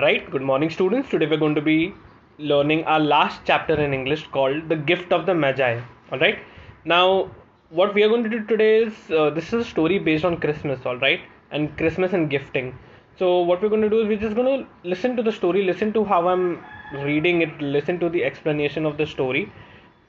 Alright, good morning students. Today we're going to be learning our last chapter in English called The Gift of the Magi. Alright, now what we are going to do today is this is a story based on Christmas, alright, and Christmas and gifting. So what we're going to do is we're just going to listen to the story, listen to how I'm reading it, listen to the explanation of the story.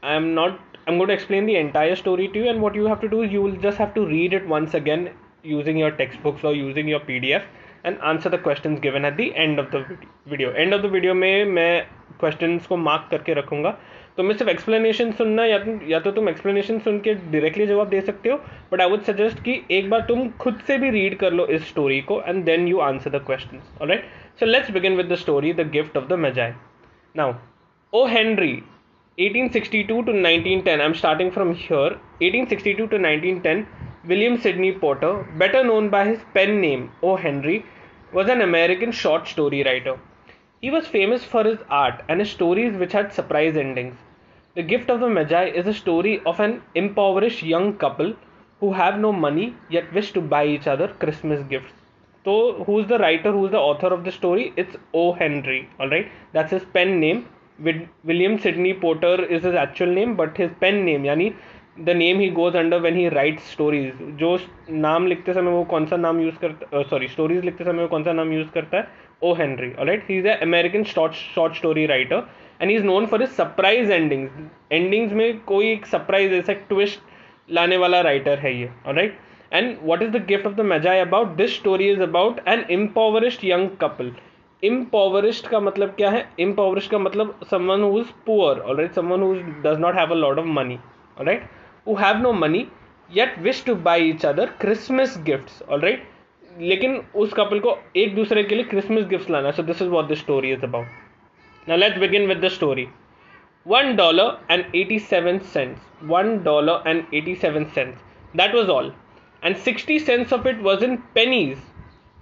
I'm going to explain the entire story to you, and what you have to do is you will just have to read it once again using your textbooks or using your PDF and answer the questions given at the end of the video. End of the video में मैं questions को mark करके रखूँगा. तुम्हें सिर्फ explanation सुनना या तो तुम explanation सुन के directly जवाब दे सकते हो, but I would suggest कि एक बार तुम खुद से भी read कर लो इस story को and then you answer the questions. Alright, so let's begin with the story, The Gift of the Magi. Now, O. Henry, 1862 to 1910. I'm starting from here. 1862 to 1910. William Sidney Porter, better known by his pen name O. Henry, was an American short story writer. He was famous for his art and his stories which had surprise endings. The Gift of the Magi is a story of an impoverished young couple who have no money yet wish to buy each other Christmas gifts. So, who's the writer, who's the author of the story? It's O. Henry. Alright, that's his pen name. William Sidney Porter is his actual name, but his pen name, यानी the name he goes under when he writes stories. जो नाम लिखते समय वो कौन सा नाम use करता, stories लिखते समय वो कौन सा नाम यूज करता है? O. Henry. Alright, he is an American short story writer and he is known for his surprise endings. Endings में कोई एक surprise ऐसा twist लाने वाला writer है ये. Alright, and what is the Gift of the Magi about? This story is about an impoverished young couple. Impoverished का मतलब क्या है? Impoverished का मतलब someone who is poor. Alright, someone who does not have a lot of money. Alright, who have no money yet wish to buy each other Christmas gifts. Alright, लेकिन उस couple को एक दूसरे के लिए Christmas gifts लाना. So this is what the story is about. Now let's begin with the story. $1.87. $1.87. That was all, and 60 cents of it was in pennies.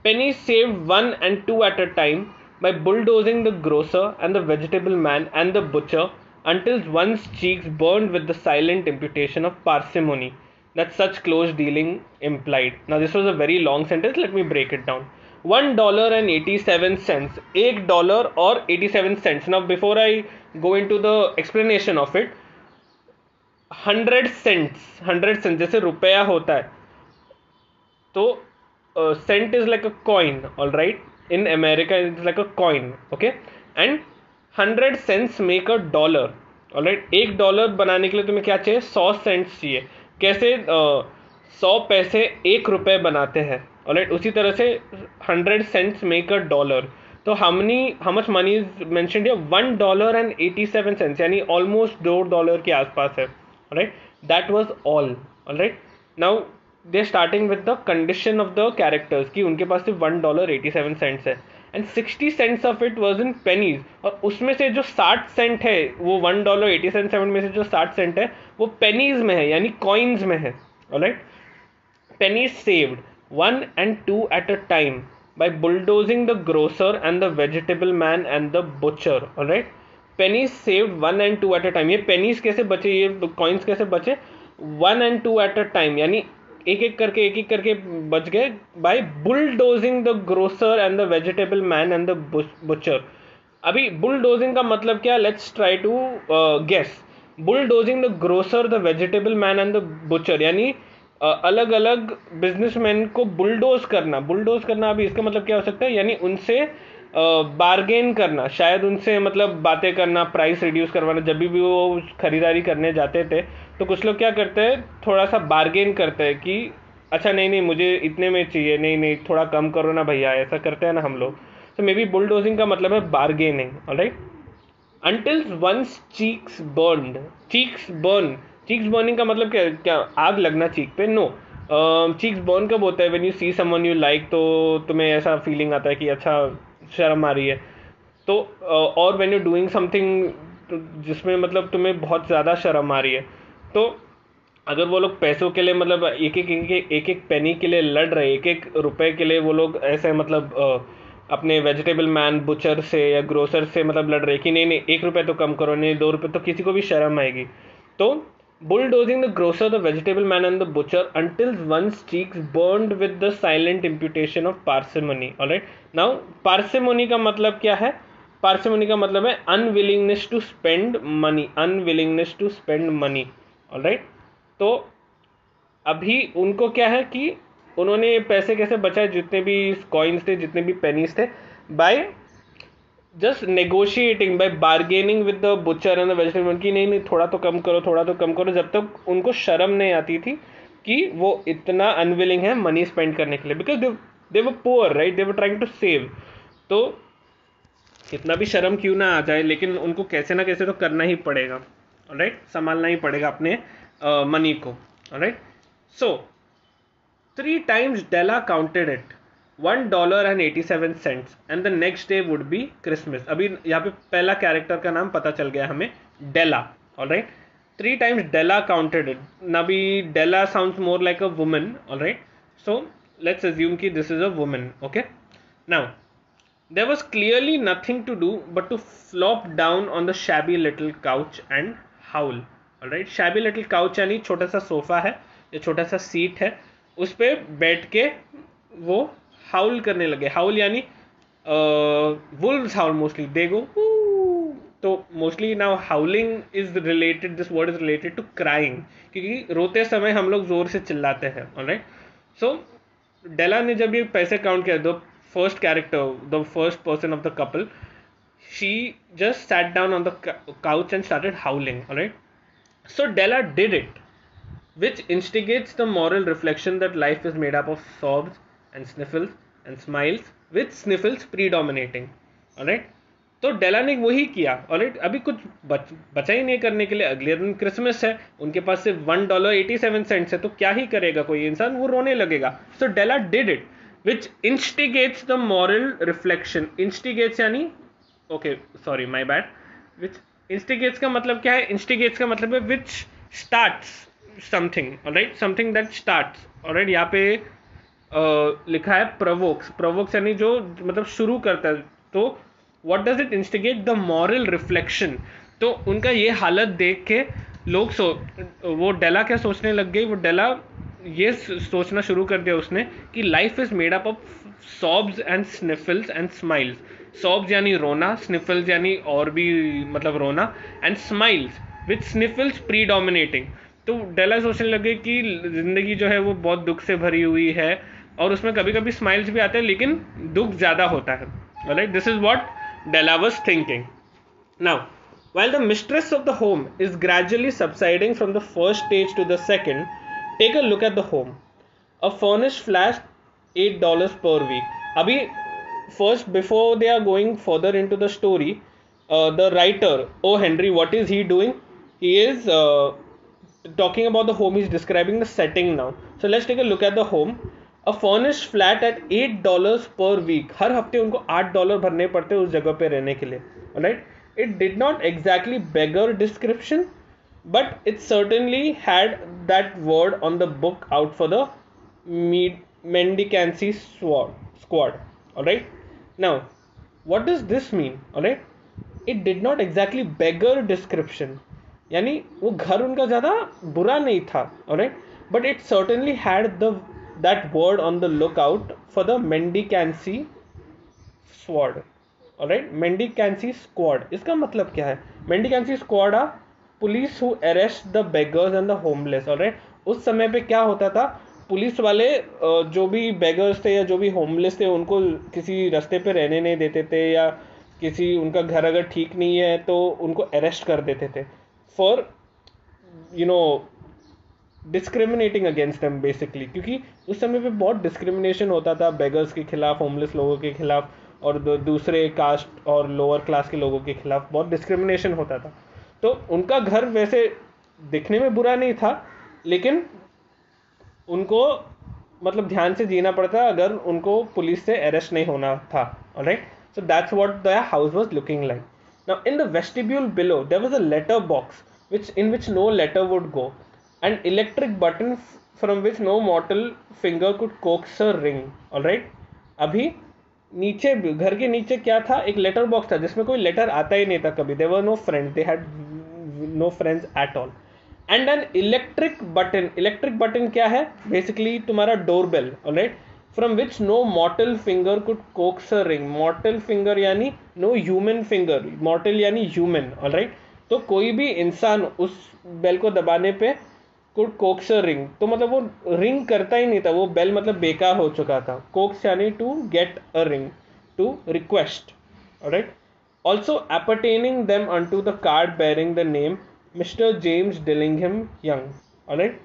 Pennies saved 1 and 2 at a time by bulldozing the grocer and the vegetable man and the butcher until one's cheeks burned with the silent imputation of parsimony that such close dealing implied. Now this was a very long sentence. Let me break it down. $1.87. $1 or 87 cents. Now before I go into the explanation of it, 100 cents. 100 cents जैसे रुपया होता है, तो cent is like a coin. Alright, in America it's like a coin. Okay, and 100 cents make a dollar. Alright, $1 बनाने के लिए तुम्हें क्या चाहिए? 100 cents चाहिए. कैसे 100 पैसे $1 बनाते हैं? Alright, उसी तरह से 100 cents make a dollar. तो how much money is mentioned here? $1.87, यानी almost $2 के आसपास है. Alright, that was all. Alright, now they starting with the condition of the characters कि उनके पास सिर्फ $1.87 है and 60 cents of it was in pennies. और उसमें से जो 60 सेंट है, वो $1.87 में से जो 60 सेंट है वो pennies में है, यानी coins में है. Alright, pennies saved 1 and 2 at a time by bulldozing the grocer and the vegetable man and the butcher. Alright, pennies saved 1 and 2 at a time. ये pennies कैसे बचे, ये coins कैसे बचे? 1 and 2 at a time, यानी एक एक करके बच गए by bulldozing the grocer and the vegetable man and the butcher. अभी bulldozing का मतलब क्या? Let's try to guess. Bulldozing the grocer, the vegetable man and the butcher, यानी अलग अलग बिजनेसमैन को बुलडोज करना. अभी इसका मतलब क्या हो सकता है? यानी उनसे बार्गेन करना, शायद उनसे मतलब बातें करना, प्राइस रिड्यूस करवाना. जब भी वो खरीदारी करने जाते थे तो कुछ लोग क्या करते हैं, थोड़ा सा बार्गेन करते हैं कि अच्छा नहीं मुझे इतने में चाहिए, नहीं थोड़ा कम करो ना भैया, ऐसा करते हैं ना हम लोग. तो मे बी बुलडोजिंग का मतलब है bargaining. Alright, until one's cheeks burned. Cheeks burning का मतलब क्या? आग लगना चीक पे? नो. चीक्स बर्न कब होता है? When you see someone you like, तो तुम्हें ऐसा फीलिंग आता है कि अच्छा शर्म आ रही है. तो और व्हेन यू डूइंग समथिंग जिसमें मतलब तुम्हें बहुत ज़्यादा शर्म आ रही है, तो अगर वो लोग पैसों के लिए मतलब एक पेनी के लिए लड़ रहे, एक रुपए के लिए वो लोग ऐसे मतलब अपने वेजिटेबल मैन बुचर से या ग्रोसर से मतलब लड़ रहे कि नहीं $1 तो कम करो, नहीं $2 तो किसी को भी शर्म आएगी. तो bulldozing the grocer, the vegetable man, and the butcher until one's cheeks burned with the silent imputation of parsimony. Alright. Now, parsimony का मतलब क्या है? Parsimony का मतलब है unwillingness to spend money. Unwillingness to spend money. Alright. तो अभी उनको क्या है कि उन्होंने पैसे कैसे बचाए, जितने भी कॉइन्स थे, जितने भी पेनीज थे, by just negotiating, by bargaining with the butcher and the vegetable की नहीं थोड़ा तो कम करो, थोड़ा तो कम करो, जब तक उनको शर्म नहीं आती थी कि वो इतना अनविलिंग है मनी स्पेंड करने के लिए, because they were poor, right, they were trying to save. तो कितना भी शर्म क्यों ना आ जाए, लेकिन उनको कैसे ना कैसे तो करना ही पड़ेगा. राइट, संभालना ही पड़ेगा अपने मनी को. Right. So 3 times Della counted it, $1.87, and the next day would be Christmas. अभी यहाँ पे पहला कैरेक्टर का नाम पता चल गया हमें, Della. All right. 3 times Della counted it. Now Della sounds more like a woman. All right. So let's assume कि this is a woman. Okay. Now there was clearly nothing to do but to flop down on the shabby little couch and howl. All right. Shabby little couch यानी छोटा सा sofa है, या छोटा सा seat है, उस पे बैठ के वो हाउल करने लगे. हाउल यानी Wolves haulm mostly, they go. तो mostly now howling is related, this word is related to crying, क्योंकि रोते समय हम लोग जोर से चिल्लाते हैं. ऑलराइट. सो डेला ने जब ये पैसे काउंट किया, the first character, the first person of the couple, she just sat down on the couch and started howling. Alright. So Della did it, which instigates the moral reflection that life is made up of sobs and sniffles and smiles, with sniffles predominating. Alright. तो Della ने वही किया. Alright. अभी कुछ बचा ही नहीं करने के लिए. अगले दिन क्रिसमस है, उनके पास सिर्फ $1.87 है, तो क्या ही करेगा कोई इंसान, वो रोने लगेगा. So della did it, which instigates the moral reflection. Instigates यानी, okay, sorry, my bad. Which instigates का मतलब क्या है? Instigates का मतलब है which starts something. Alright, something that starts. Alright, यहाँ पे लिखा है provokes. Provokes यानी जो मतलब शुरू करता है. तो what does it instigate? The moral reflection. तो उनका ये हालत देख के लोग वो डेला क्या सोचने लग गई, वो डेला ये सोचना शुरू कर दिया उसने कि life is made up of sobs and sniffles and smiles. Sobs यानी रोना, स्निफल्स यानी और भी मतलब रोना, and smiles with sniffles predominating. तो डेला सोचने लगे कि जिंदगी जो है वो बहुत दुख से भरी हुई है, और उसमें कभी कभी स्माइल्स भी आते हैं, लेकिन दुख ज़्यादा होता है. Alright, this is what Della was thinking. Now, while the mistress of the home is gradually subsiding from the first stage to the second, take a look at the home. A furnished flat, $8 per week. Abhi, first, before they are going further into the story, the writer, O. Henry, what is he doing? He is talking about the home. He's describing the setting now. So let's take a look at the home. A furnished flat at $8 per week. हर हफ्ते उनको $8 भरने पड़ते उस जगह पे रहने के लिए. Alright? It did not exactly beggar description, but it certainly had that word on the book out for the mendicancy squad. Alright? Now, what does this mean? Alright? It did not exactly beggar description. यानी वो घर उनका ज़्यादा बुरा नहीं था. Alright? But it certainly had that word on the lookout for the mendicancy squad. Alright? Mendicancy squad. इसका मतलब क्या है? Mendicancy squad are police who arrest the beggars and the homeless. Alright? उस समय पे क्या होता था, पुलिस वाले जो भी beggars थे या जो भी homeless थे उनको किसी रास्ते पे रहने नहीं देते थे, या किसी उनका घर अगर ठीक नहीं है तो उनको अरेस्ट कर देते थे, for discriminating against them basically. क्योंकि उस समय पे बहुत डिस्क्रिमिनेशन होता था बेगर्स के खिलाफ, होमलेस लोगों के खिलाफ, और दूसरे कास्ट और लोअर क्लास के लोगों के खिलाफ बहुत डिस्क्रिमिनेशन होता था. तो उनका घर वैसे दिखने में बुरा नहीं था, लेकिन उनको मतलब ध्यान से जीना पड़ता अगर उनको पुलिस से अरेस्ट नहीं होना था. Alright. So that's what the house was looking like. Now in the vestibule below there was a letter box in which no letter would go, an electric button from which no mortal finger could coax a ring. Alright? अभी नीचे घर के नीचे क्या था, एक letter box था जिसमें कोई लेटर आता ही नहीं था कभी. There were no friends, they had no friends at all. And an electric button क्या है? बेसिकली तुम्हारा doorbell, alright, from which no mortal finger could coax a ring. Mortal finger यानी नो ह्यूमन फिंगर, मॉर्टल यानी human, alright. तो कोई भी इंसान उस बेल को दबाने पे कुड कोक्स अ रिंग, तो मतलब वो रिंग करता ही नहीं था, वो बेल मतलब बेकार हो चुका था. कोक्स यानी to get a ring, to request, alright. Also appertaining them unto the card bearing the name Mr. James Dillingham Young. Alright.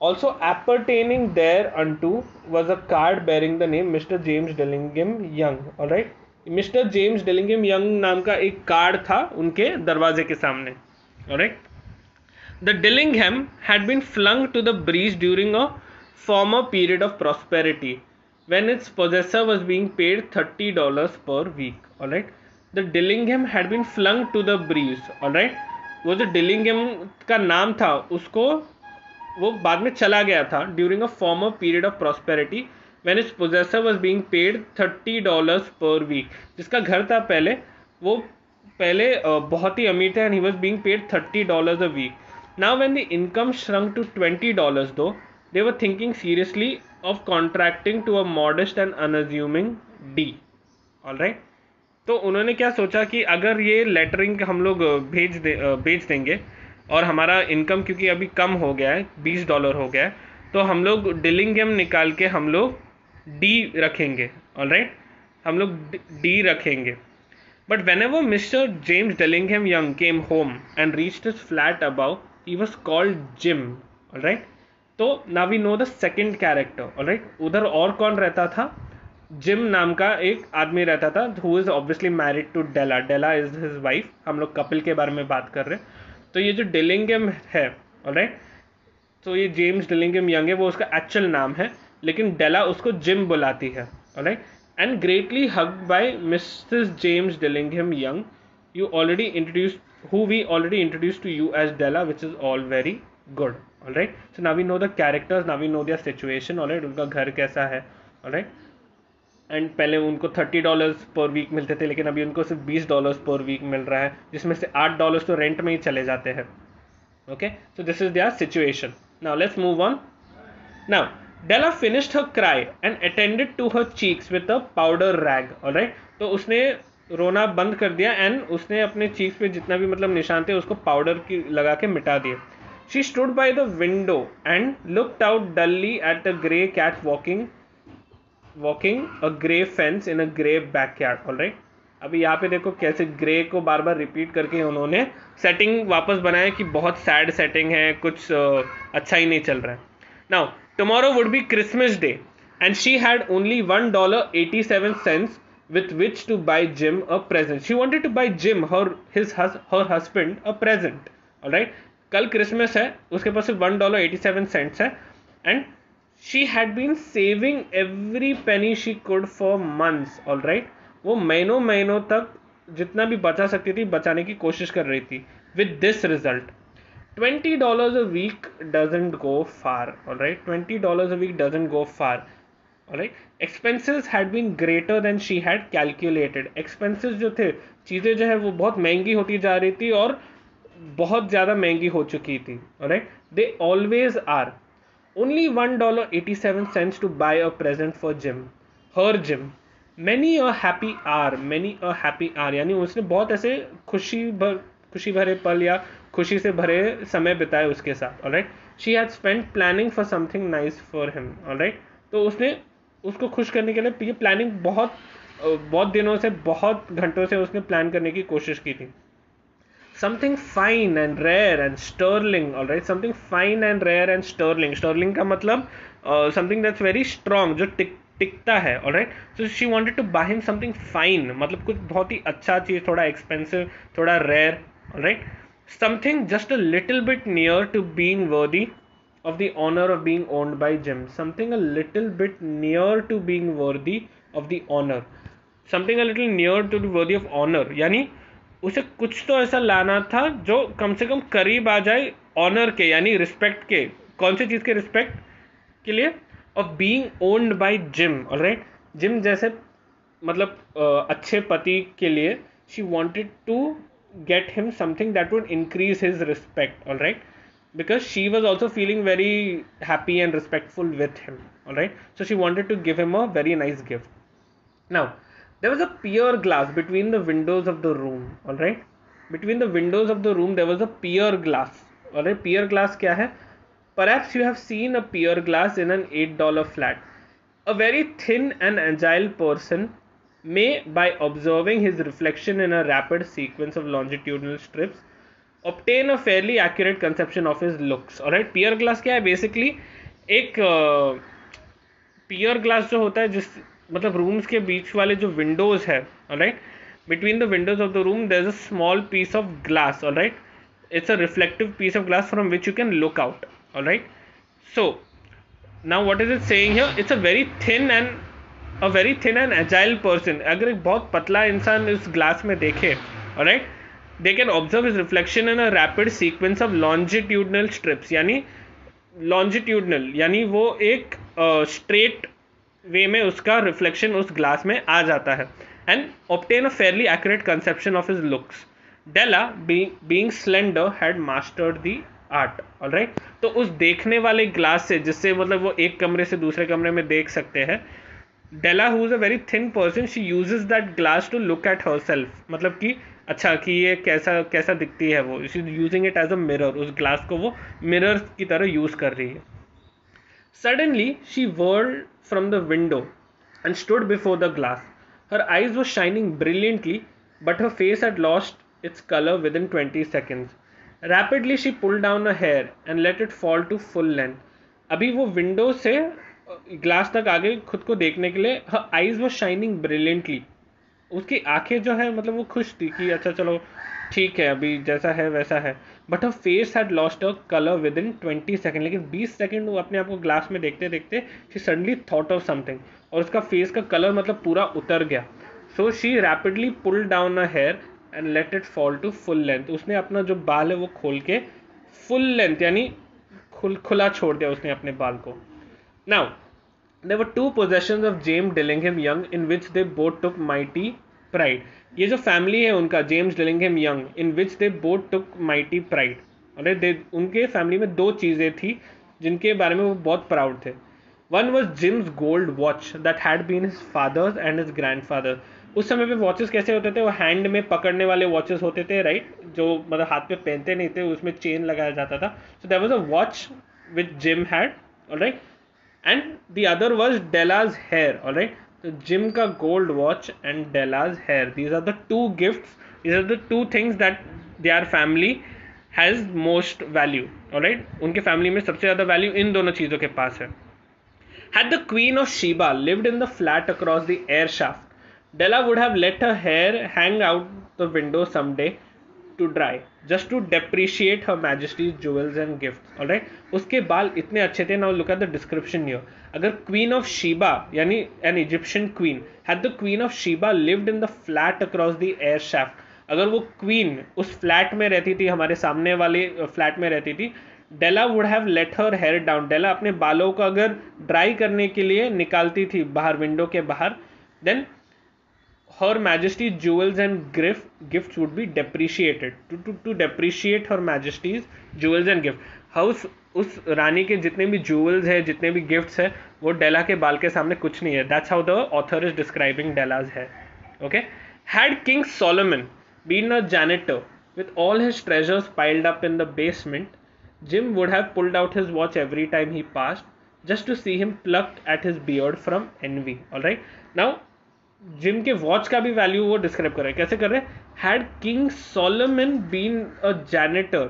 Also appertaining there unto was a card bearing the name Mr. James Dillingham Young. Alright. Mr. James Dillingham Young नाम का एक card था उनके दरवाजे के सामने. Alright. The Dillingham had been flung to the breeze during a former period of prosperity when its possessor was being paid $30 per week. Alright. The Dillingham had been flung to the breeze, alright. वो जो Dillingham का नाम था उसको वो बाद में चला गया था during a former period of prosperity when its possessor was being paid $30 per week. जिसका घर था पहले, वो पहले बहुत ही अमीर थे and he was being paid $30 a week. Now when the income shrunk to $20 though, they were thinking seriously of contracting to a modest and unassuming D, alright. तो उन्होंने क्या सोचा कि अगर ये लेटरिंग हम लोग भेज देंगे और हमारा इनकम क्योंकि अभी कम हो गया है, $20 हो गया है, तो हम लोग डिलिंगम निकाल के हम लोग डी रखेंगे, ऑलराइट, हम लोग डी रखेंगे. But whenever Mr James Dillingham Young came home and reached his flat above, he was called Jim, alright. तो now we know the second character, alright. उधर और कौन रहता था? जिम नाम का एक आदमी रहता था, who is obviously married to Della. Della is his wife. हम लोग कपिल के बारे में बात कर रहे हैं. तो ये जो डिलिंगम है, ऑलराइट, तो ये जेम्स डिलिंगम यंग है, वो उसका एक्चुअल नाम है, लेकिन डेला उसको जिम बुलाती है, alright. And greatly hugged by Mrs James Dillingham Young, you already introduce who we already introduce to you as Della, which is all very good, alright. So now we know the characters, now we know their situation, alright. उनका घर कैसा है, alright. And पहले उनको $30 पर week मिलते थे, लेकिन अभी उनको सिर्फ $20 पर वीक मिल रहा है, जिसमें से $8 तो रेंट में ही चले जाते हैं. Okay, so this is there situation. Now let's move on. Now Della finished her cry and attended to her cheeks with a powder rag, alright. तो उसने रोना बंद कर दिया एंड उसने अपने चीक्स पे जितना भी मतलब निशान थे उसको पाउडर की लगा के मिटा दिए. She stood by the window and looked out dully at the grey cat walking a grey fence in a grey backyard, alright. अभी यहाँ पे देखो कैसे ग्रे को बार बार रिपीट करके उन्होंने सेटिंग वापस बनाया कि बहुत सैड सेटिंग है, कुछ अच्छा ही नहीं चल रहा है. Now tomorrow would be Christmas day and she had only $1.87 with which to buy Jim a present. She wanted to buy Jim her husband a present, alright. कल क्रिसमस है, उसके पास सिर्फ $1.87 है and she had been saving every penny she could for months, alright. वो महीनों तक जितना भी बचा सकती थी बचाने की कोशिश कर रही थी. With this result, $20 a week doesn't go far, alright. $20 a week doesn't go far, alright. Expenses had been greater than she had calculated. Expenses जो थे, चीज़ें जो है वो बहुत महंगी होती जा रही थी और बहुत ज़्यादा महंगी हो चुकी थी, alright. They always are. Only $1.87 to buy a present for Jim, her Jim. Many a happy hour, यानी उसने बहुत ऐसे खुशी भरे पल या खुशी से भरे समय बिताए उसके साथ, alright. She had spent planning for something nice for him, alright. तो उसने उसको खुश करने के लिए ये प्लानिंग बहुत दिनों से, बहुत घंटों से उसने प्लान करने की कोशिश की थी. Something fine and rare and sterling, all right. Something fine and rare and sterling. Sterling का मतलब something that's very strong, जो टिकता है, all right. So she wanted to buy him something fine, मतलब कुछ बहुत ही अच्छा चीज़, थोड़ा expensive, थोड़ा rare, all right. Something just a little bit near to being worthy of the honor of being owned by Jim. Something a little bit near to being worthy of the honor. Something a little near to be worthy of honor, यानी उसे कुछ तो ऐसा लाना था जो कम से कम करीब आ जाए ऑनर के, यानी रिस्पेक्ट के. कौन सी चीज़ के रिस्पेक्ट के लिए? Of being owned by Jim, alright. Jim जैसे मतलब अच्छे पति के लिए she wanted to get him something that would increase his respect, alright. because she was also feeling very happy and respectful with him. All right, so she wanted to give him a very nice gift. Now, there was a pier glass between the windows of the room. All right, between the windows of the room there was a pier glass. All right, pier glass क्या है? Perhaps you have seen a pier glass in an $8 flat. A very thin and agile person may, by observing his reflection in a rapid sequence of longitudinal strips, obtain a fairly accurate conception of his looks. Alright, pier glass क्या है? Basically एक पियर glass जो होता है, जिस मतलब rooms के बीच वाले जो विंडोज है, alright, between the windows of the room there is a small piece of glass. Alright, it's a reflective piece of glass from which you can look out. All right, so now what is it saying here? It's a very thin and agile person. अगर एक बहुत पतला इंसान इस glass में देखे, all right, they can observe his reflection in a rapid sequence of longitudinal strips. यानी longitudinal यानी वो एक straight वे में उसका रिफ्लेक्शन उस ग्लास में आ जाता है, and obtain a fairly accurate conception of his looks. Della, being slender, had mastered the art. Alright, तो उस देखने वाले ग्लास से, जिससे मतलब वो एक कमरे से दूसरे कमरे में देख सकते हैं, Della, who is a very thin person, she uses that glass to look at herself. मतलब कि अच्छा कि ये कैसा दिखती है वो. She is using it as a mirror. उस ग्लास को वो मिरर की तरह यूज कर रही है. Suddenly, she whirled from the window and stood before the glass. Her eyes were shining brilliantly, but her face had lost its color within 20 seconds. Rapidly she pulled down a hair and let it fall to full length. अभी वो window से glass तक आगे खुद को देखने के लिए, her eyes were shining brilliantly. उसकी आंखें जो है मतलब वो खुश थी कि अच्छा चलो ठीक है अभी जैसा है वैसा है. But her face had lost her color within 20 seconds. लेकिन 20 सेकंड वो अपने आप को ग्लास में देखते देखते she suddenly thought of something. और उसका फेस का कलर मतलब पूरा उतर गया. So she rapidly pulled down a hair and let it fall to full length. उसने अपना जो बाल है वो खोल के full length यानी खुला छोड़ दिया उसने अपने बाल को. Now, there were two possessions of James Dillingham Young in which they both took mighty pride. ये जो फैमिली है उनका James Dillingham Young, in which they both took mighty pride. उनके फैमिली में दो चीज़ें थी जिनके बारे में वो बहुत प्राउड थे. One was Jim's gold watch that had been his father's and his grandfather's. उस समय पे वॉचेस कैसे होते थे? वो हैंड में पकड़ने वाले वॉचेस होते थे, राइट, जो मतलब हाथ पे पहनते नहीं थे, उसमें चेन लगाया जाता था. So there was a watch which Jim had, alright, and the other was Della's hair. Alright, तो जिम का gold watch and Della's hair, these are the two gifts, these are the two things that their family has most value. Alright, उनके family में सबसे ज़्यादा value in दोनों चीज़ों के पास है. Had the Queen of Sheba lived in the flat across the air shaft, Della would have let her hair hang out the window someday to dry, just to depreciate her Majesty's jewels and gifts. Alright, उसके बाल इतने अच्छे थे. Now look at the description here. अगर Queen of Sheba यानी an Egyptian queen, had the Queen of Sheba lived in the flat across the air shaft, अगर वो queen उस फ्लैट में रहती थी, हमारे सामने वाले फ्लैट में रहती थी, Della would have let her hair down, Della अपने बालों को अगर ड्राई करने के लिए निकालती थी बाहर विंडो के बाहर, then her majesty's jewels and gifts would be depreciated. To depreciate her majesty's jewels and gift, हाउस उस रानी के जितने भी ज्वेल्स है, जितने भी गिफ्ट्स है, वो डेला के बाल के सामने कुछ नहीं है. That's how the author is describing Della's है. Okay, had King Solomon been a janitor with all his treasures piled up in the basement, Jim would have pulled out his watch every time he passed, just to see him pluck at his beard from envy. All right. Now, Jim के watch का भी value वो describe कर रहे हैं. कैसे कर रहे हैं? Had King Solomon been a janitor,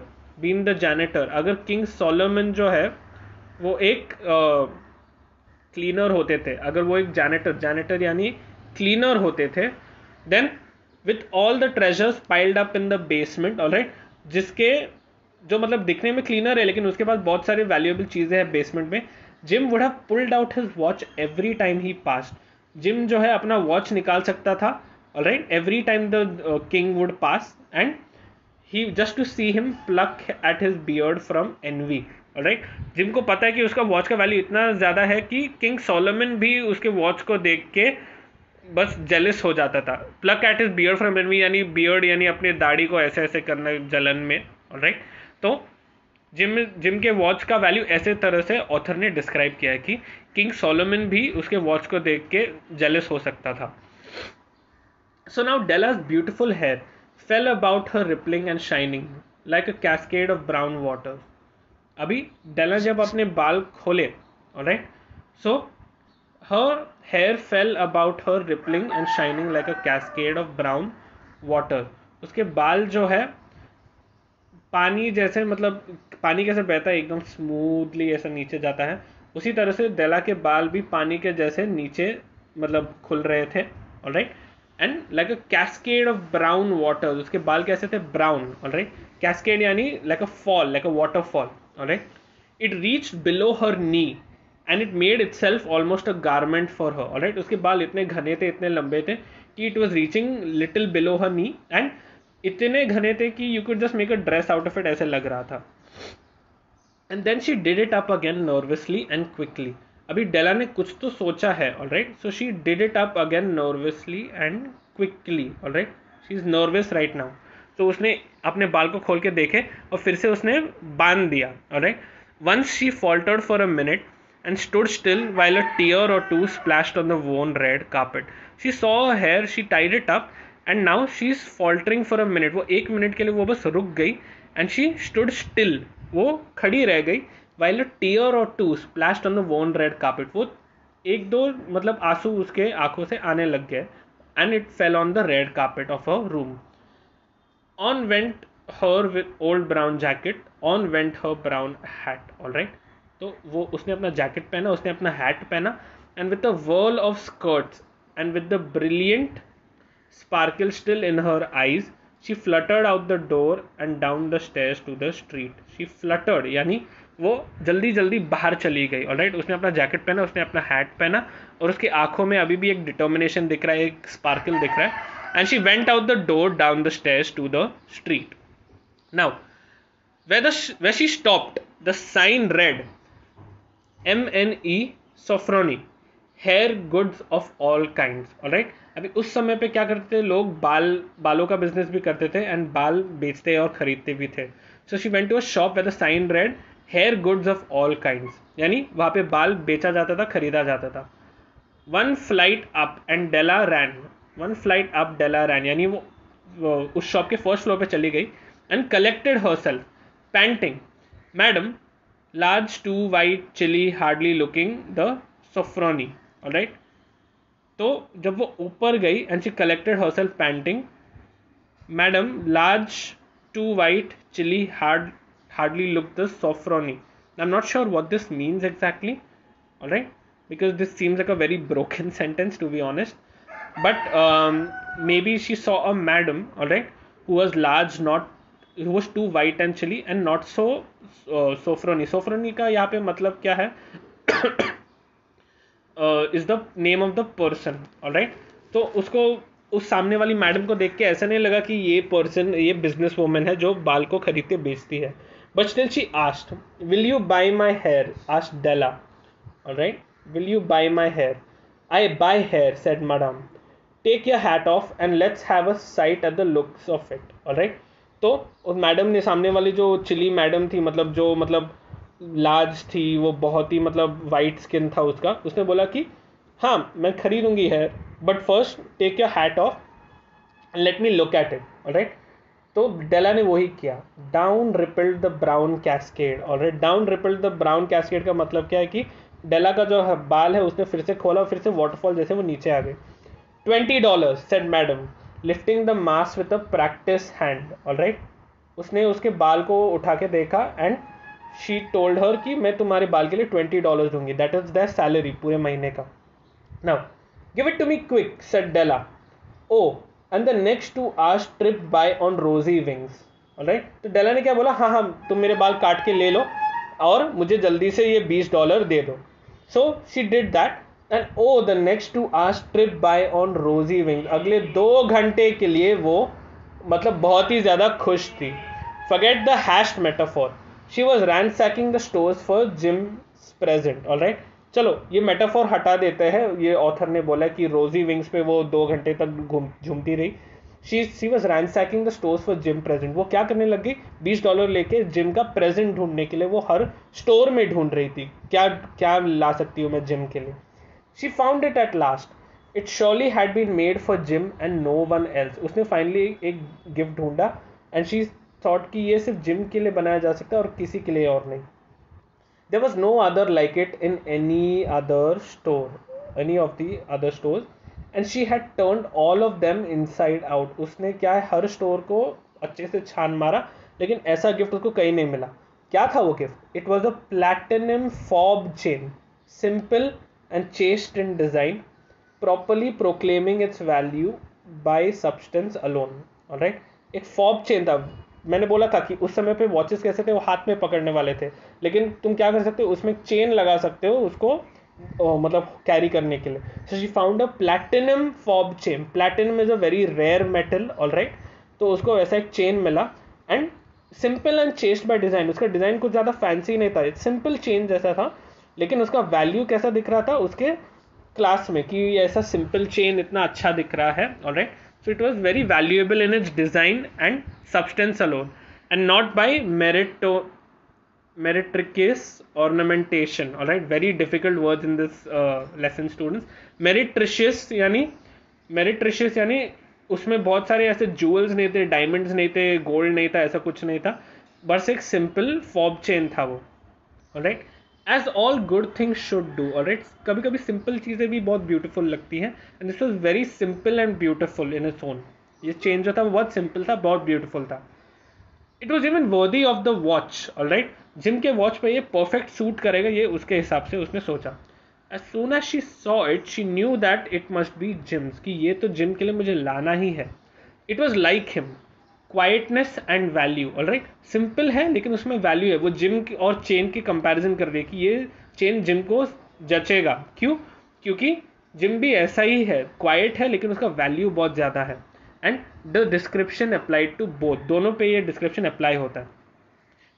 been the janitor, अगर King Solomon जो है वो एक क्लीनर होते थे, अगर वो एक जैनिटर यानी क्लीनर होते थे, then with all the treasures piled up in the basement, all right, जिसके जो मतलब दिखने में क्लीनर है लेकिन उसके पास बहुत सारी वैल्यूएबल चीज़ें हैं बेसमेंट में, Jim would have pulled out his watch every time he passed. Jim जो है अपना वॉच निकाल सकता था, alright, every time the king would pass, and he just to see him pluck at his beard from envy. Alright, Jim को पता है कि उसका वॉच का वैल्यू इतना ज़्यादा है कि किंग सोलोमन भी उसके वॉच को देख के बस जेलिस हो जाता था. Pluck at his beard from envy यानी बियर्ड यानी अपने दाढ़ी को ऐसे ऐसे करना जलन में. ऑलराइट, तो जिम के वॉच का वैल्यू ऐसे तरह से ऑथर ने डिस्क्राइब किया है कि किंग सोलोमन भी उसके वॉच को देख के जेलस हो सकता था. So now Della's beautiful hair fell about her, rippling and shining like a cascade of brown water. अभी डेला जब अपने बाल खोले, alright, so her hair fell about her, rippling and shining like a cascade of brown water. उसके बाल जो है पानी जैसे, मतलब पानी कैसे बहता है एकदम स्मूथली ऐसा नीचे जाता है, उसी तरह से डेला के बाल भी पानी के जैसे नीचे मतलब खुल रहे थे. Alright. And like a cascade of brown water. उसके बाल कैसे थे? ब्राउन. ऑलराइट. कैस्केड यानी like a fall, like a waterfall. Alright. It reached below her knee and it made itself almost a garment for her. Alright. उसके बाल इतने घने थे, इतने लंबे थे कि it was reaching little below her knee, and इतने घने थे कि you could just make a dress out of it, ऐसे लग रहा था. And then she did it up again nervously and quickly. अभी डेला ने कुछ तो सोचा है. Alright. So she did it up again nervously and quickly. Alright. She is nervous right now. तो उसने अपने बाल को खोल के देखे और फिर से उसने बांध दिया. Alright. Once she faltered for a minute and stood still while a tear or two splashed on the worn red carpet. She saw her hair, she tied it up, and now she's faltering for a minute. वो एक minute के लिए वो बस रुक गई. and she stood still, वो खड़ी रह गई. while a tear or two splashed on the worn red carpet. वो एक दो मतलब आंसू उसके आंखों से आने लग गए. and it fell on the red carpet of her room. On went her with old brown jacket, on went her brown hat. all right. तो वो उसने अपना जैकेट पहना, उसने अपना हैट पहना, and with the whirl of skirts and with the brilliant sparkle still in her eyes, she fluttered out the door and down the stairs to the street. She fluttered यानी वो जल्दी जल्दी बाहर चली गई. ऑलराइट. उसने अपना जैकेट पहना, उसने अपना हैट पहना, और उसकी आंखों में अभी भी एक डिटर्मिनेशन दिख रहा है, एक स्पार्कल दिख रहा है. And she went out the door down the stairs to the street. Now where she stopped, the sign read MNE Sofroni, hair goods of all kinds. Alright. अभी उस समय पे क्या करते थे लोग? बालों का बिजनेस भी करते थे एंड बाल बेचते और खरीदते भी थे. So she went to a shop where the sign read hair goods of all kinds, यानी वहां पे बाल बेचा जाता था, खरीदा जाता था. One flight up and Della ran. One flight up Della ran यानी वो उस शॉप के फर्स्ट फ्लोर पे चली गई and collected herself painting. Madam, large, too white, chilly, hardly looking, the Sofroni. Alright. तो जब वो ऊपर गई and she collected herself panting, madam, large, too white, chilly, hardly looked the Sofroni. I'm not sure what this means exactly. Alright. Because this seems like a very broken sentence, to be honest. But maybe she saw a madam, alright, who was large, who was too white and chilly and not so Sofroni. Sofroni का यहाँ पे मतलब क्या है? is the name of the person. alright. तो उसको उस सामने वाली मैडम को देख के ऐसा नहीं लगा कि ये पर्सन, ये बिजनेस वुमन है जो बाल को खरीद के बेचती है. But still she asked, will you buy my hair? asked Della. alright. Will you buy my hair? I buy hair, said madam. Take your hat off and let's have a sight at the looks of it. alright. तो उस madam ने, सामने वाली जो chilli madam थी, मतलब large थी, वो बहुत ही मतलब वाइट स्किन था उसका, उसने बोला कि हाँ मैं खरीदूंगी hair, but first take your hat off and let me look at it. Alright. तो डेला ने वही किया. Down rippled the brown cascade. Alright. Down rippled the brown cascade का मतलब क्या है कि डेला का जो बाल है उसने फिर से खोला, फिर से वाटरफॉल जैसे वो नीचे आ गए. $20, said madam, lifting the mass with a practice hand. alright. उसने उसके बाल को उठा के देखा and she told her कि मैं तुम्हारे बाल के लिए $20 दूंगी. That is their salary पूरे महीने का. Now give it to me quick, said Della. Oh, and the next 2 hours tripped by on rosy wings. alright. तो डेला ने क्या बोला? हाँ तुम मेरे बाल काट के ले लो और मुझे जल्दी से ये $20 दे दो. So she did that. And oh, the next 2 hours trip by on rosy wings. अगले 2 घंटे के लिए वो मतलब बहुत ही ज़्यादा खुश थी. Forget the hashed metaphor. She was ransacking the stores for Jim's present. Alright. चलो ये मेटाफोर हटा देते हैं. ये ऑथर ने बोला कि रोजी विंग्स पे वो 2 घंटे तक झूमती रही. She was ransacking the stores for Jim present. वो क्या करने लग गई, $20 लेके जिम का प्रेजेंट ढूंढने के लिए वो हर स्टोर में ढूंढ रही थी, क्या क्या ला सकती हूँ मैं जिम के लिए. She found it at last. It surely had been made for Jim and no one else. उसने फाइनली एक गिफ्ट ढूंढा एंड शी थॉट कि ये सिर्फ जिम के लिए बनाया जा सकता है और किसी के लिए और नहीं. There was no other like it in any other store, any of the other stores, and she had turned all of them inside out. उसने क्या है, हर स्टोर को अच्छे से छान मारा, लेकिन ऐसा गिफ्ट उसको कहीं नहीं मिला. क्या था वो gift? It was a platinum fob chain, simple and chest in design, properly proclaiming its value by substance alone. Alright, एक फॉब चेन था. मैंने बोला था कि उस समय पे वॉचेस कैसे थे, वो हाथ में पकड़ने वाले थे, लेकिन तुम क्या कर सकते हो, उसमें चेन लगा सकते हो उसको मतलब कैरी करने के लिए. So she found a platinum fob chain. Platinum is a very rare metal. Alright, तो उसको वैसा एक चेन मिला and simple and chaste by design. उसका डिजाइन कुछ ज़्यादा फैंसी नहीं था, सिंपल चेन जैसा था, लेकिन उसका वैल्यू कैसा दिख रहा था उसके क्लास में कि ऐसा सिंपल चेन इतना अच्छा दिख रहा है. Alright, so it was very valuable in its design and substance alone and not by meretricious ornamentation. All right, very difficult words in this lesson students. meretricious यानी उसमें बहुत सारे ऐसे jewels नहीं थे, diamonds नहीं थे, gold नहीं था, ऐसा कुछ नहीं था, बस एक simple fob chain था वो. All right, as all good things should do. Alright, कभी कभी सिंपल चीज़ें भी बहुत ब्यूटीफुल लगती हैं, and this was very simple and beautiful in its own. ये चेंज जो था वो बहुत सिंपल था, बहुत ब्यूटीफुल था. It was even worthy of the watch. Alright, gym के वॉच पे ये परफेक्ट सूट करेगा, ये उसके हिसाब से उसने सोचा. As soon as she saw it she knew that it must be Jim's, कि ये तो जिम के लिए मुझे लाना ही है. It was like him, quietness and value. Alright, simple है लेकिन उसमें वैल्यू है. वो जिम और चेन की कंपैरिजन कर रही है कि ये चेन जिम को जचेगा. क्यों? क्योंकि जिम भी ऐसा ही है, क्वाइट है लेकिन उसका वैल्यू बहुत ज़्यादा है. And the description applied to both, दोनों पे ये डिस्क्रिप्शन अप्लाई होता है.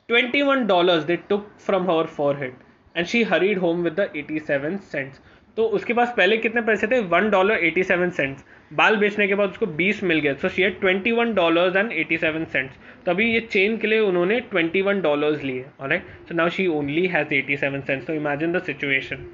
$21 they took from her forehead and she hurried home with the 87 cents. तो उसके पास पहले कितने पैसे थे? $1.87. बाल बेचने के बाद उसको 20 मिल गया. So she had $21.87. तो अभी ये चेन के लिए उन्होंने $21 लिए. Alright, so now she only has 87 cents. तो imagine the situation.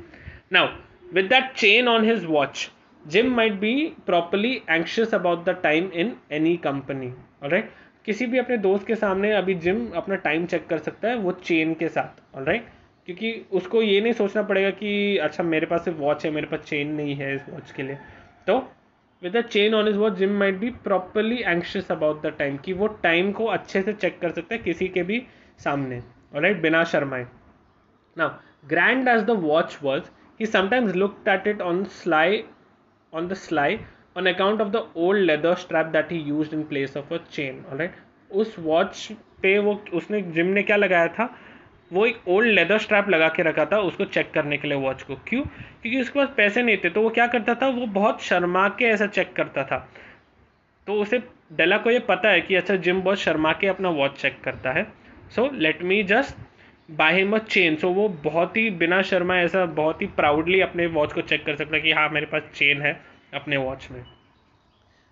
Now with that chain on his watch, Jim might be properly anxious about the time in any company. Alright, किसी भी अपने दोस्त के सामने अभी जिम अपना टाइम चेक कर सकता है वो चेन के साथ. ऑलराइट, क्योंकि उसको ये नहीं सोचना पड़ेगा कि अच्छा मेरे पास सिर्फ वॉच है, मेरे पास चेन नहीं है इस वॉच के लिए. तो with the chain on his watch, Jim might be properly anxious about the time, कि वो टाइम को अच्छे से चेक कर सकता है किसी के भी सामने. ऑलराइट, बिना शर्माए. Now grand as the watch was, he sometimes looked at it on the sly on account of the old leather strap that he used in place of a chain. Alright, उस watch पे वो उसने gym ने क्या लगाया था, वो एक ओल्ड लेदर स्ट्रैप लगा के रखा था उसको चेक करने के लिए वॉच को. क्यों? क्योंकि उसके पास पैसे नहीं थे, तो वो क्या करता था, वो बहुत शर्मा के ऐसा चेक करता था. तो उसे डेला को ये पता है कि अच्छा जिम बहुत शर्मा के अपना वॉच चेक करता है, so let me just buy him a chain. So वो बहुत ही बिना शर्मा ऐसा बहुत ही प्राउडली अपने वॉच को चेक कर सकता है कि हाँ मेरे पास चेन है अपने वॉच में.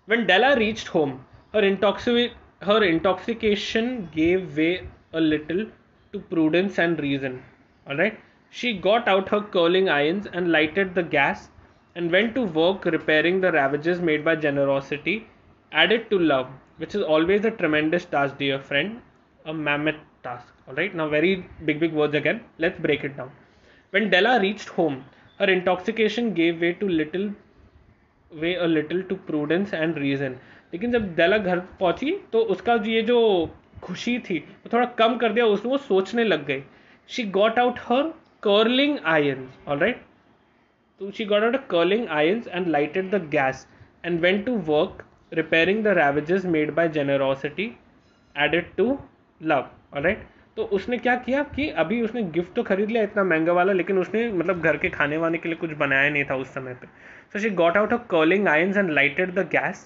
When Della reached home, her intoxication gave way a little to prudence and reason. Alright, she got out her curling irons and lighted the gas and went to work repairing the ravages made by generosity added to love, which is always a tremendous task, dear friend, a mammoth task. Alright, now very big words again. Let's break it down. When Della reached home, her intoxication gave way a little to prudence and reason. लेकिन जब डेला घर पहुंची तो उसका ये जो खुशी थी वो थोड़ा कम कर दिया, उसने वो सोचने लग गई. She got out her curling irons. Alright, तो she got out curling irons and lighted the gas and went to work repairing the ravages made by generosity added to love. Alright, तो उसने क्या किया कि अभी उसने गिफ्ट तो खरीद लिया इतना महंगा वाला, लेकिन उसने मतलब घर के खाने वाने के लिए कुछ बनाया नहीं था उस समय पे. So she got out her curling irons and lighted the gas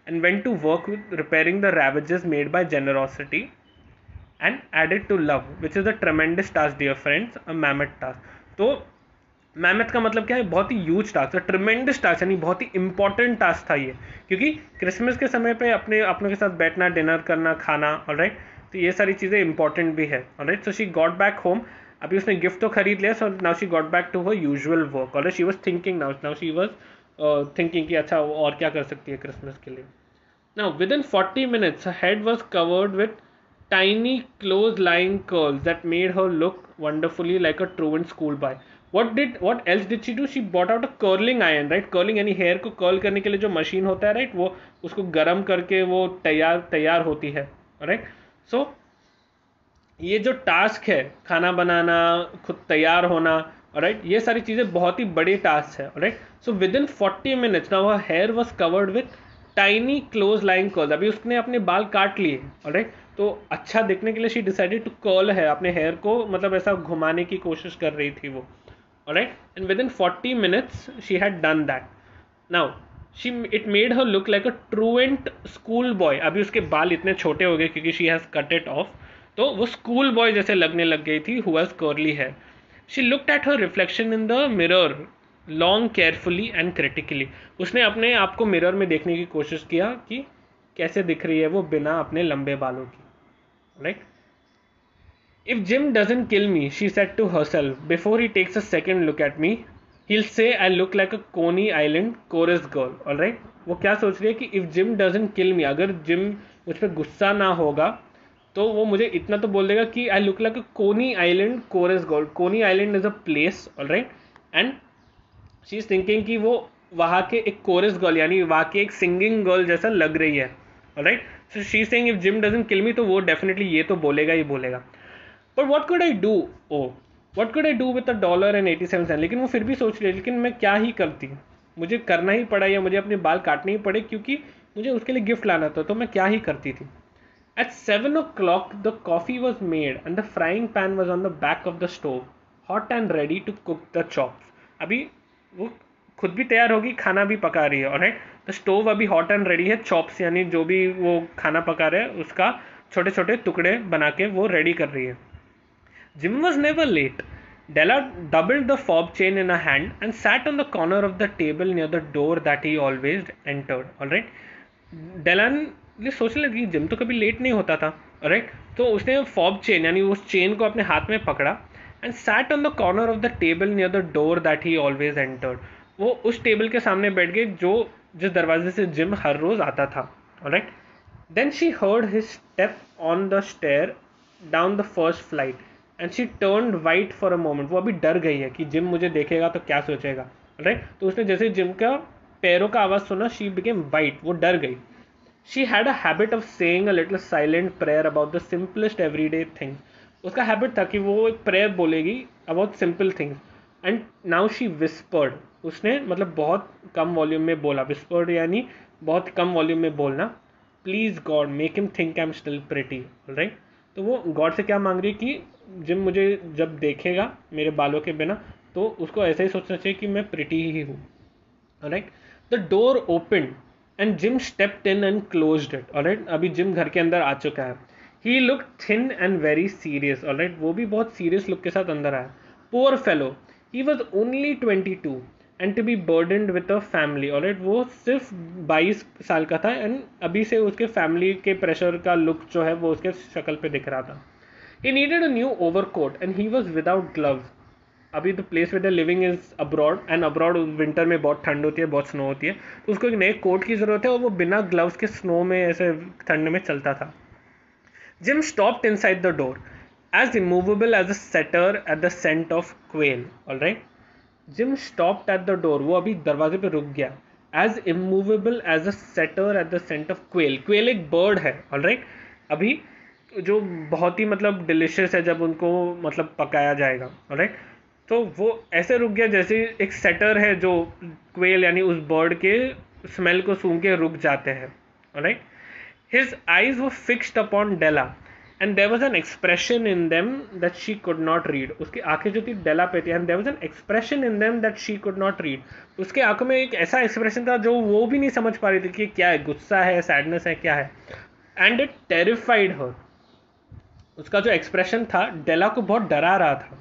and went to work with repairing the ravages made by generosity and added to love, which is a tremendous task, dear friends, a mammoth task. तो mammoth का मतलब क्या है, बहुत ही huge task है, tremendous task, यानी बहुत ही important task था ये, क्योंकि क्रिसमस के समय पे अपनों के साथ बैठना, डिनर करना, खाना, ऑलराइट, तो ये सारी चीज़ें इंपॉर्टेंट भी है, alright. So she got back home, अभी उसने गिफ्ट तो खरीद लिया, so now she got back to her usual work, alright. She was thinking now she was thinking कि अच्छा वो और क्या कर सकती है क्रिसमस के लिए। Now, within 40 minutes, her head was covered with tiny, close-lying curls that made her look wonderfully like a truant schoolboy. What else did she do? She bought out a curling iron, right? Curling यानी hair को curl करने के लिए जो machine होता है, right? वो उसको गर्म करके वो तैयार होती है, right? So ये जो टास्क है, खाना बनाना, खुद तैयार होना, राइट, ये सारी चीज़ें बहुत ही बड़े टास्क है, right. So within 40 minutes now her hair was covered with tiny close lying curl. अभी उसने अपने बाल काट लिए, राइट, तो अच्छा दिखने के लिए शी डिसाइडेड टू कर्ल है अपने हेयर को, मतलब ऐसा घुमाने की कोशिश कर रही थी वो, right. And within 40 minutes she had done that. Now it made her look like a truant school boy. अभी उसके बाल इतने छोटे हो गए क्योंकि she has cut it off, तो वो स्कूल बॉय जैसे लगने लग गई थी, who has curly hair. She looked at her reflection in the mirror long, carefully and critically. उसने अपने आप को मिरर में देखने की कोशिश किया कि कैसे दिख रही है वो बिना अपने लंबे बालों की, right. If Jim doesn't kill me, she said to herself, before he takes a second look at me, he'll say I look like a Coney Island chorus girl, alright? वो क्या सोच रही है कि if Jim doesn't kill me, अगर Jim मुझ पर गुस्सा ना होगा तो वो मुझे इतना तो बोल देगा कि I look like a Coney Island chorus girl. Coney Island is a place, alright? And she is thinking कि वो वहाँ के एक कोरस गर्ल यानी वहाँ के एक सिंगिंग गर्ल जैसा लग रही है, alright? So she is saying if Jim doesn't kill me, तो वो definitely ये तो बोलेगा ही बोलेगा। But what could I do? Oh, what could I do with $1.87? लेकिन वो फिर भी सोच रही है, लेकिन मैं क्या ही करती, मुझे करना ही पड़ा या मुझे अपने बाल काटने ही पड़े क्योंकि मुझे उसके लिए गिफ्ट लाना था, तो मैं क्या ही करती थी। At 7 o'clock, the coffee was made and the frying pan was on the back of the stove, hot and ready to cook the chops. अभी वो खुद भी तैयार होगी, खाना भी पका रही है, ऑलराइट। द स्टोव अभी हॉट एंड रेडी है, चॉप्स यानी जो भी वो खाना पका रहे हैं उसका छोटे छोटे टुकड़े बना के वो रेडी कर रही है। Jim was never late. Della doubled the fob chain in her hand and sat on the corner of the table near the door that he always entered. Alright? Della ने सोचने लगी जिम तो कभी late नहीं होता था, right, तो उसने फॉब चेन यानी उस चेन को अपने हाथ में पकड़ा and sat on the corner of the table near the door that he always entered. वो उस टेबल के सामने बैठ गए जिस दरवाजे से जिम हर रोज आता था, right. Then she heard his step on the stair down the first flight and she turned white for a moment. वो अभी डर गई है कि जिम मुझे देखेगा तो क्या सोचेगा, राइट। तो उसने जैसे जिम का पैरों का आवाज़ सुना, शी बिकेम वाइट, वो डर गई। She had a habit of saying a little silent prayer about the simplest everyday things. उसका हैबिट था कि वो एक प्रेयर बोलेगी about simple things, and now she whispered. उसने मतलब बहुत कम वॉल्यूम में बोला, विस्पर्ड यानी बहुत कम वॉल्यूम में बोलना, please God make him think I am still pretty, right. तो वो गॉड से क्या मांग रही है कि जिम मुझे जब देखेगा मेरे बालों के बिना तो उसको ऐसा ही सोचना चाहिए कि मैं प्रिटी ही हूँ, right. The door open and Jim stepped in and closed it, alright. अभी जिम घर के अंदर आ चुका है। He look thin and very serious, alright, वो भी बहुत सीरियस लुक के साथ अंदर आया। Poor fellow, he was only 22 and to be burdened with a family, alright, वो सिर्फ 22 साल का था एंड अभी से उसके फैमिली के प्रेशर का लुक जो है वो उसके शक्ल पे दिख रहा था। He needed a new overcoat and he was without gloves. अभी the place where they're living is abroad and abroad winter में बहुत ठंड होती है, बहुत स्नो होती है, तो उसको एक नए कोट की ज़रूरत है और वो बिना ग्लव्स के स्नो में ऐसे ठंड में चलता था। Jim stopped inside the door, as immovable as a setter at the scent of quail. All right. Jim stopped at the door. वो अभी दरवाजे पे रुक गया. As immovable as a setter at the scent of quail. Quail एक bird है. All right. अभी जो बहुत ही मतलब डिलिशियस है जब उनको मतलब पकाया जाएगा, राइट। तो वो ऐसे रुक गया जैसे एक सेटर है जो क्वेल यानी उस बर्ड के स्मेल को सूंघ के रुक जाते हैं, right. His eyes were fixed upon Della and there was an expression in them that she could not read. उसकी आंखें जो थी डेला पे थी and there was an expression in them that she could not read. उसके आंखों में एक ऐसा एक्सप्रेशन था जो वो भी नहीं समझ पा रही थी कि क्या है, गुस्सा है, सैडनेस है, क्या है। एंड इट टेरिफाइड हर। उसका जो एक्सप्रेशन था डेला को बहुत डरा रहा था।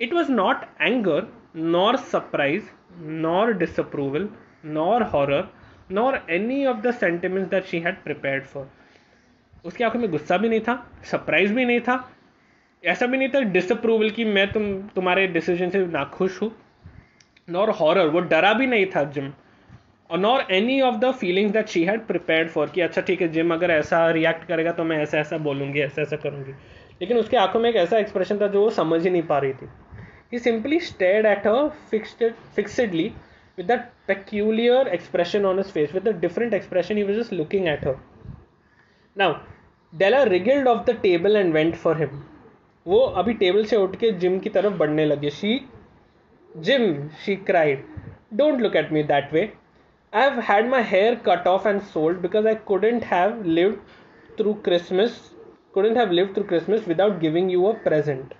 It was not anger nor surprise, nor disapproval, nor horror, nor any of the sentiments that she had prepared for. उसकी आंखों में गुस्सा भी नहीं था, सरप्राइज भी नहीं था, ऐसा भी नहीं था डिसअप्रूवल कि मैं तुम्हारे डिसीजन से नाखुश हूँ, नॉर हॉरर, वो डरा भी नहीं था जिम, और nor any of the feelings that she had prepared for कि अच्छा ठीक है जिम अगर ऐसा रिएक्ट करेगा तो मैं ऐसा ऐसा बोलूँगी, ऐसा ऐसा करूँगी. लेकिन उसके आंखों में एक ऐसा एक्सप्रेशन था जो वो समझ ही नहीं पा रही थी. He simply stared at her fixedly with that peculiar expression on his face, with a different expression. He was just looking at her. Now, Della wriggled off the table and went for him. वो अभी table से उठ के gym की तरफ बढ़ने लगी. Jim, she cried, don't look at me that way. I have had my hair cut off and sold because I couldn't have lived through Christmas without giving you a present.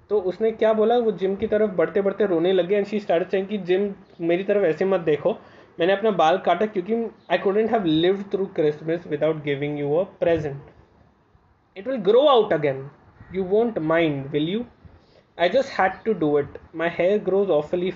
तो उसने क्या बोला, वो gym की तरफ बढ़ते बढ़ते रोने लगे. एंड शी स्टार्टेड सेइंग कि जिम मेरी तरफ ऐसे मत देखो, मैंने अपना बाल काटा क्योंकि I couldn't have lived through Christmas without giving you a present. It will grow out again, you won't mind will you? I just had to do it. My hair grows awfully